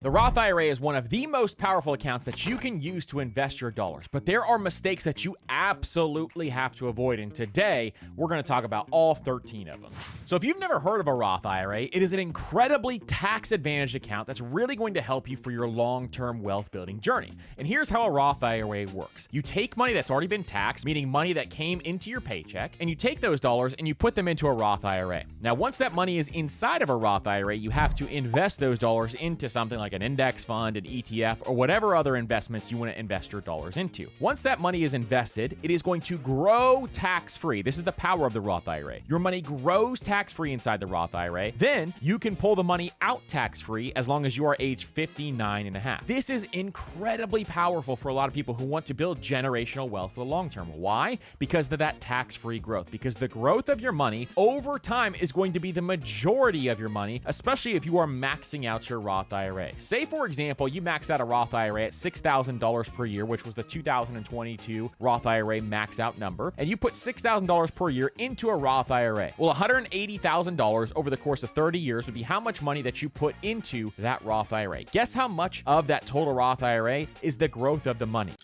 The Roth IRA is one of the most powerful accounts that you can use to invest your dollars, but there are mistakes that you absolutely have to avoid, and today we're going to talk about all 13 of them. So if you've never heard of a Roth IRA, it is an incredibly tax-advantaged account that's really going to help you for your long-term wealth-building journey. And here's how a Roth IRA works. You take money that's already been taxed, meaning money that came into your paycheck, and you take those dollars and you put them into a Roth IRA. Now, once that money is inside of a Roth IRA, you have to invest those dollars into something like an index fund, an ETF, or whatever other investments you want to invest your dollars into. Once that money is invested, it is going to grow tax-free. This is the power of the Roth IRA. Your money grows tax-free inside the Roth IRA. Then you can pull the money out tax-free as long as you are age 59 and a half. This is incredibly powerful for a lot of people who want to build generational wealth for the long term. Why? Because of that tax-free growth. Because the growth of your money over time is going to be the majority of your money, especially if you are maxing out your Roth IRA. Say, for example, you maxed out a Roth IRA at $6,000 per year, which was the 2022 Roth IRA max out number, and you put $6,000 per year into a Roth IRA. Well, $180,000 over the course of 30 years would be how much money that you put into that Roth IRA. Guess how much of that total Roth IRA is the growth of the money?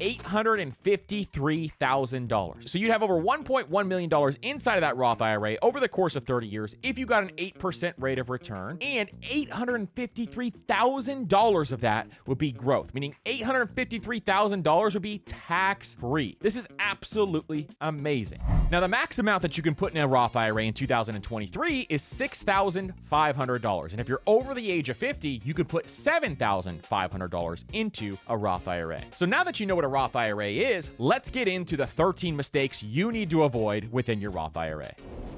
$853,000. So you'd have over $1.1 million inside of that Roth IRA over the course of 30 years if you got an 8% rate of return, and $853,000 of that would be growth, meaning $853,000 would be tax-free. This is absolutely amazing. Now, the max amount that you can put in a Roth IRA in 2023 is $6,500. And if you're over the age of 50, you could put $7,500 into a Roth IRA. So now that you know what a Roth IRA is, let's get into the 13 mistakes you need to avoid within your Roth IRA.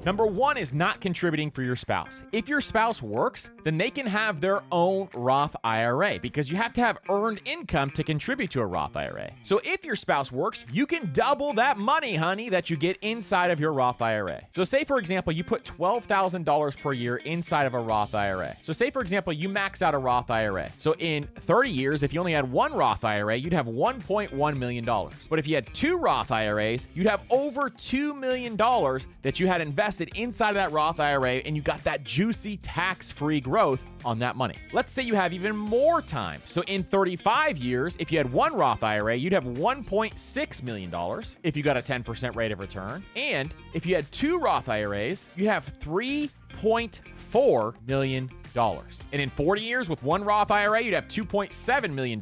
Number one is not contributing for your spouse. If your spouse works, then they can have their own Roth IRA because you have to have earned income to contribute to a Roth IRA. So if your spouse works, you can double that money, honey, that you get inside of your Roth IRA. So say, for example, you put $12,000 per year inside of a Roth IRA. So say, for example, you max out a Roth IRA. So in 30 years, if you only had one Roth IRA, you'd have $1.1 million. But if you had two Roth IRAs, you'd have over $2 million that you had invested inside of that Roth IRA, and you got that juicy tax-free growth on that money. Let's say you have even more time. So in 35 years, if you had one Roth IRA, you'd have $1.6 million if you got a 10% rate of return. And if you had two Roth IRAs, you'd have $3.4 million. And in 40 years, with one Roth IRA, you'd have $2.7 million.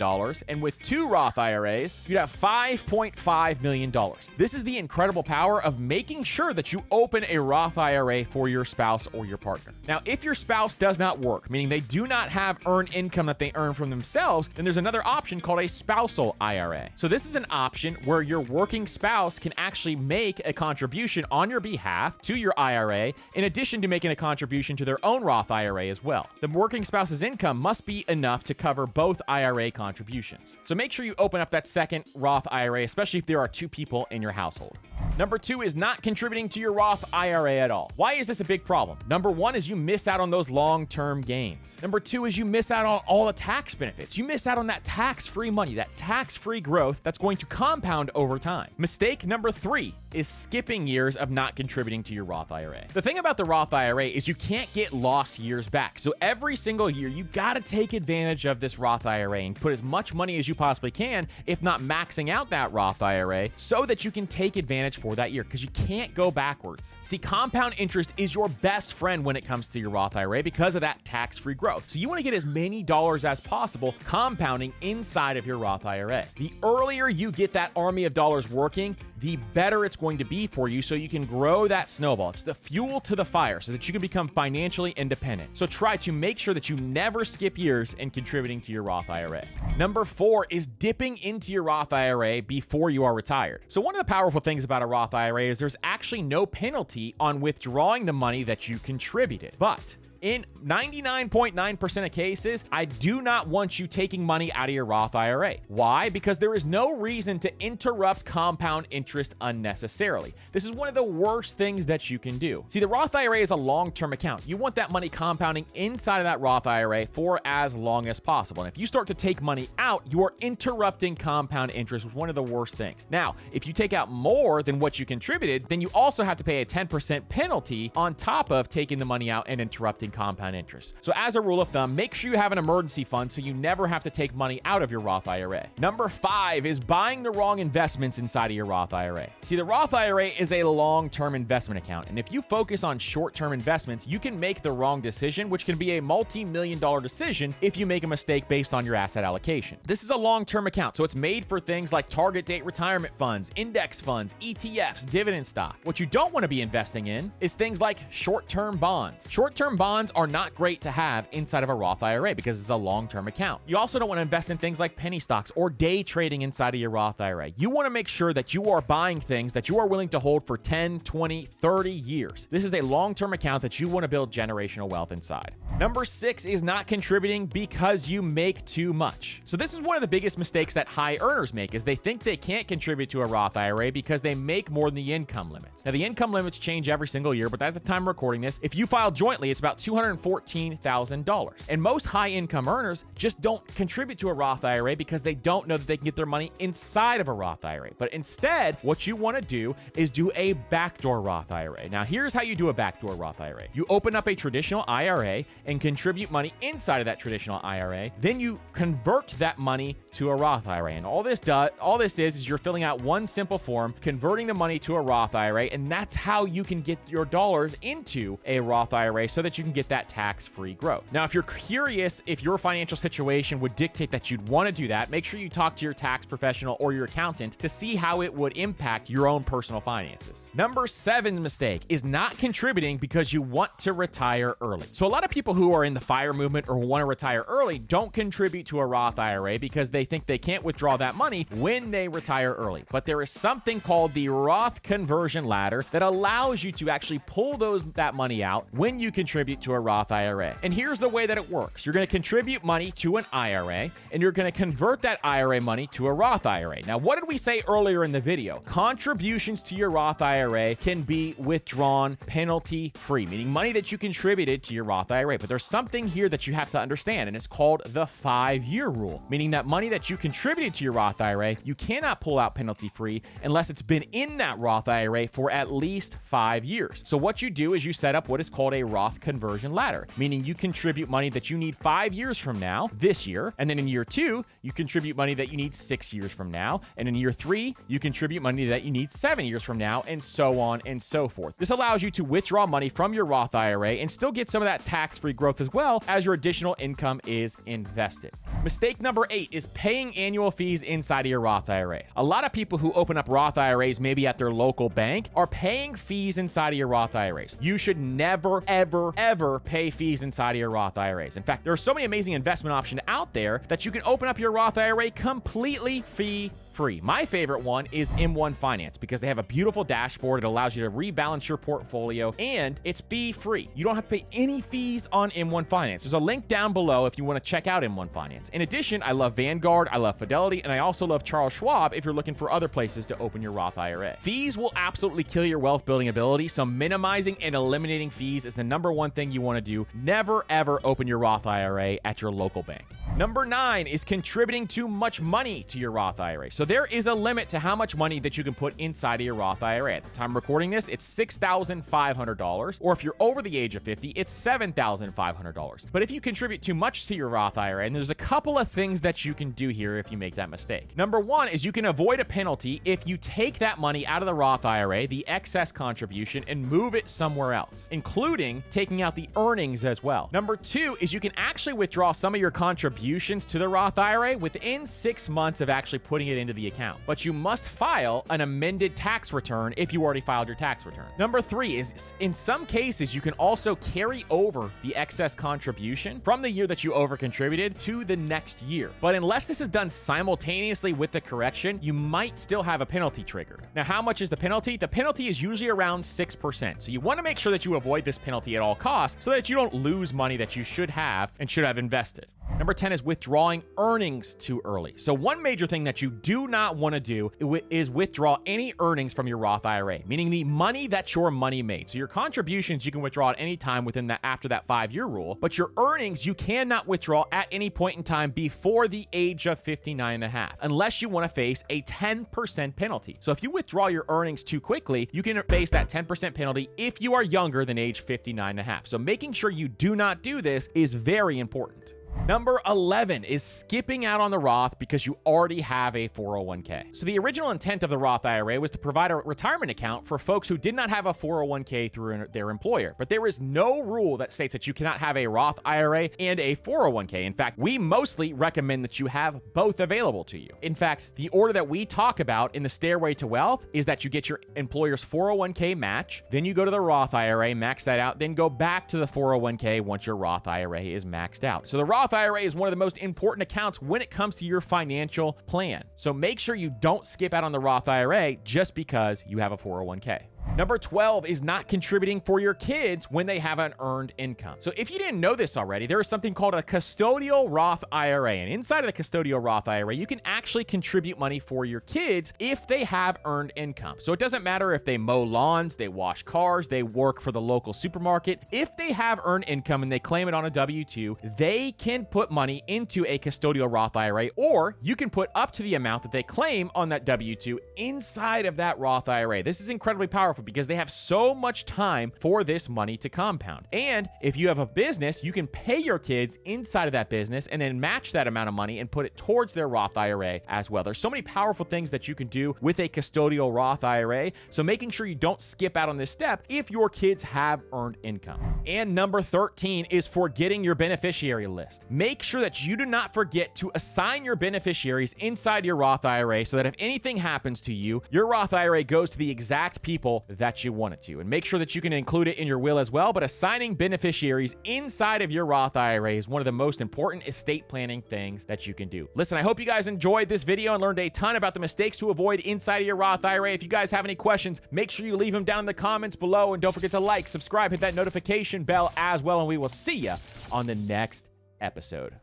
And with two Roth IRAs, you'd have $5.5 million. This is the incredible power of making sure that you open a Roth IRA for your spouse or your partner. Now, if your spouse does not work, meaning they do not have earned income that they earn from themselves, then there's another option called a spousal IRA. So this is an option where your working spouse can actually make a contribution on your behalf to your IRA, in addition to making a contribution to their own Roth IRA as well. The working spouse's income must be enough to cover both IRA contributions. So make sure you open up that second Roth IRA, especially if there are two people in your household. Number two is not contributing to your Roth IRA at all. Why is this a big problem? Number one is you miss out on those long-term gains. Number two is you miss out on all the tax benefits. You miss out on that tax-free money, that tax-free growth that's going to compound over time. Mistake number three is skipping years of not contributing to your Roth IRA. The thing about the Roth IRA is you can't get lost years back. So every single year, you gotta take advantage of this Roth IRA and put as much money as you possibly can, if not maxing out that Roth IRA, so that you can take advantage for that year, because you can't go backwards. See, compound interest is your best friend when it comes to your Roth IRA because of that tax-free growth. So you want to get as many dollars as possible compounding inside of your Roth IRA. The earlier you get that army of dollars working, the better it's going to be for you, so you can grow that snowball. It's the fuel to the fire so that you can become financially independent. So try to make sure that you never skip years in contributing to your Roth IRA. Number four is dipping into your Roth IRA before you are retired. So one of the powerful things about a Roth IRA is there's actually no penalty on withdrawing the money that you contributed. But in 99.9% of cases, I do not want you taking money out of your Roth IRA. Why? Because there is no reason to interrupt compound interest unnecessarily. This is one of the worst things that you can do. See, the Roth IRA is a long-term account. You want that money compounding inside of that Roth IRA for as long as possible. And if you start to take money out, you are interrupting compound interest, which is one of the worst things. Now, if you take out more than what you contributed, then you also have to pay a 10% penalty on top of taking the money out and interrupting compound interest. So as a rule of thumb, make sure you have an emergency fund so you never have to take money out of your Roth IRA. Number 5 is buying the wrong investments inside of your Roth IRA. See, the Roth IRA is a long-term investment account, and if you focus on short-term investments, you can make the wrong decision, which can be a multi-million-dollar decision if you make a mistake based on your asset allocation. This is a long-term account, so it's made for things like target date retirement funds, index funds, ETFs, dividend stock. What you don't want to be investing in is things like short-term bonds. Short-term bonds are not great to have inside of a Roth IRA because it's a long-term account. You also don't want to invest in things like penny stocks or day trading inside of your Roth IRA. You want to make sure that you are buying things that you are willing to hold for 10, 20, 30 years. This is a long-term account that you want to build generational wealth inside. Number 6 is not contributing because you make too much. So this is one of the biggest mistakes that high earners make, is they think they can't contribute to a Roth IRA because they make more than the income limits. Now, the income limits change every single year, but at the time of recording this, if you file jointly, it's about $214,000. And most high income earners just don't contribute to a Roth IRA because they don't know that they can get their money inside of a Roth IRA. But instead, what you want to do is do a backdoor Roth IRA. Now, here's how you do a backdoor Roth IRA. You open up a traditional IRA and contribute money inside of that traditional IRA. Then you convert that money to a Roth IRA. And all this is you're filling out one simple form, converting the money to a Roth IRA, and that's how you can get your dollars into a Roth IRA so that you can get that tax-free growth. Now, if you're curious if your financial situation would dictate that you'd want to do that, make sure you talk to your tax professional or your accountant to see how it would impact your own personal finances. Number 7 mistake is not contributing because you want to retire early. So a lot of people who are in the FIRE movement or want to retire early don't contribute to a Roth IRA because they think they can't withdraw that money when they retire early. But there is something called the Roth conversion ladder that allows you to actually pull that money out when you contribute to a Roth IRA. And here's the way that it works. You're going to contribute money to an IRA, and you're going to convert that IRA money to a Roth IRA. Now, what did we say earlier in the video? Contributions to your Roth IRA can be withdrawn penalty-free, meaning money that you contributed to your Roth IRA. But there's something here that you have to understand, and it's called the 5-year rule, meaning that money that you contributed to your Roth IRA, you cannot pull out penalty-free unless it's been in that Roth IRA for at least 5 years. So what you do is you set up what is called a Roth conversion ladder, meaning you contribute money that you need 5 years from now, this year, and then in year 2, you contribute money that you need 6 years from now, and in year 3, you contribute money that you need 7 years from now, and so on and so forth. This allows you to withdraw money from your Roth IRA and still get some of that tax-free growth as well as your additional income is invested. Mistake number 8 is paying annual fees inside of your Roth IRAs. A lot of people who open up Roth IRAs, maybe at their local bank, are paying fees inside of your Roth IRAs. You should never, ever, ever pay fees inside of your Roth IRAs. In fact, there are so many amazing investment options out there that you can open up your Roth IRA completely fee-free. My favorite one is M1 Finance because they have a beautiful dashboard. It allows you to rebalance your portfolio, and it's fee-free. You don't have to pay any fees on M1 Finance. There's a link down below if you want to check out M1 Finance. In addition, I love Vanguard, I love Fidelity, and I also love Charles Schwab if you're looking for other places to open your Roth IRA. Fees will absolutely kill your wealth building ability, so minimizing and eliminating fees is the number one thing you want to do. Never, ever open your Roth IRA at your local bank. Number 9 is contributing too much money to your Roth IRA. So there is a limit to how much money that you can put inside of your Roth IRA. At the time of recording this, it's $6,500, or if you're over the age of 50, it's $7,500. But if you contribute too much to your Roth IRA, and there's a couple of things that you can do here if you make that mistake. Number 1 is you can avoid a penalty if you take that money out of the Roth IRA, the excess contribution, and move it somewhere else, including taking out the earnings as well. Number 2 is you can actually withdraw some of your contributions to the Roth IRA within 6 months of actually putting it into the account. But you must file an amended tax return if you already filed your tax return. Number 3 is in some cases, you can also carry over the excess contribution from the year that you over contributed to the next year. But unless this is done simultaneously with the correction, you might still have a penalty triggered. Now, how much is the penalty? The penalty is usually around 6%. So you want to make sure that you avoid this penalty at all costs so that you don't lose money that you should have and should have invested. Number 10 is withdrawing earnings too early. So one major thing that you do do not want to do is withdraw any earnings from your Roth IRA, meaning the money that your money made. So your contributions you can withdraw at any time within that after that 5-year rule, but your earnings you cannot withdraw at any point in time before the age of 59 and a half, unless you want to face a 10% penalty. So if you withdraw your earnings too quickly, you can face that 10% penalty if you are younger than age 59 and a half. So making sure you do not do this is very important. Number 11 is skipping out on the Roth because you already have a 401k. So the original intent of the Roth IRA was to provide a retirement account for folks who did not have a 401k through their employer. But there is no rule that states that you cannot have a Roth IRA and a 401k. In fact, we mostly recommend that you have both available to you. In fact, the order that we talk about in the Stairway to Wealth is that you get your employer's 401k match, then you go to the Roth IRA, max that out, then go back to the 401k once your Roth IRA is maxed out. So the Roth IRA is one of the most important accounts when it comes to your financial plan. So make sure you don't skip out on the Roth IRA just because you have a 401k. Number 12 is not contributing for your kids when they have an earned income. So if you didn't know this already, there is something called a custodial Roth IRA. And inside of the custodial Roth IRA, you can actually contribute money for your kids if they have earned income. So it doesn't matter if they mow lawns, they wash cars, they work for the local supermarket. If they have earned income and they claim it on a W-2, they can put money into a custodial Roth IRA, or you can put up to the amount that they claim on that W-2 inside of that Roth IRA. This is incredibly powerful because they have so much time for this money to compound. And if you have a business, you can pay your kids inside of that business and then match that amount of money and put it towards their Roth IRA as well. There's so many powerful things that you can do with a custodial Roth IRA. So making sure you don't skip out on this step if your kids have earned income. And number 13 is forgetting your beneficiary list. Make sure that you do not forget to assign your beneficiaries inside your Roth IRA so that if anything happens to you, your Roth IRA goes to the exact people that you want it to. And make sure that you can include it in your will as well. But assigning beneficiaries inside of your Roth IRA is one of the most important estate planning things that you can do. Listen, I hope you guys enjoyed this video and learned a ton about the mistakes to avoid inside of your Roth IRA. If you guys have any questions, make sure you leave them down in the comments below. And don't forget to like, subscribe, hit that notification bell as well. And we will see you on the next episode.